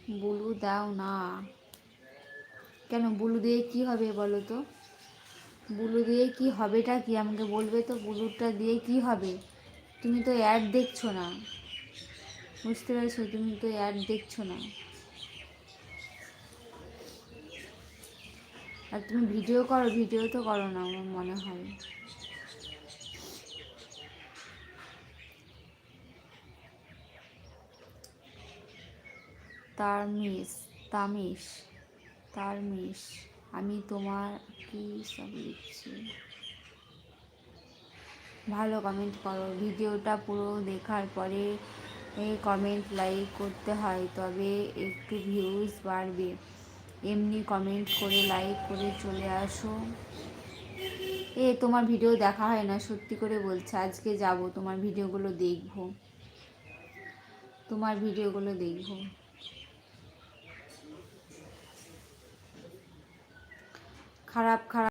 Blue দাও না কেন? ব্লু দিয়ে কি হবে বলো তো? ব্লু দিয়ে কি হবেটা কি আমাকে বলবে তো? ব্লুটা দিয়ে কি হবে? তুমি তো অ্যাড দেখছো না, বুঝতে পেরেছো? তুমি তো অ্যাড দেখছো না। আর তুমি ভিডিও করো, ভিডিও তো করো না আমার মনে হয়। তারমিশ, তামিশ, তারমিশ, আমি তোমার কি সব লিখছি। ভালো কমেন্ট করো, ভিডিওটা পুরো দেখার পরে কমেন্ট লাইক করতে হয়, তবে একটু ভিউজ বাড়বে। এমনি কমেন্ট করে লাইক করে চলে আসো। তোমার ভিডিও দেখা হয় না, সত্যি করে বলছে। আজকে যাব তোমার ভিডিওগুলো দেখবো, তোমার ভিডিওগুলো দেখবো। খারাপ খারাপ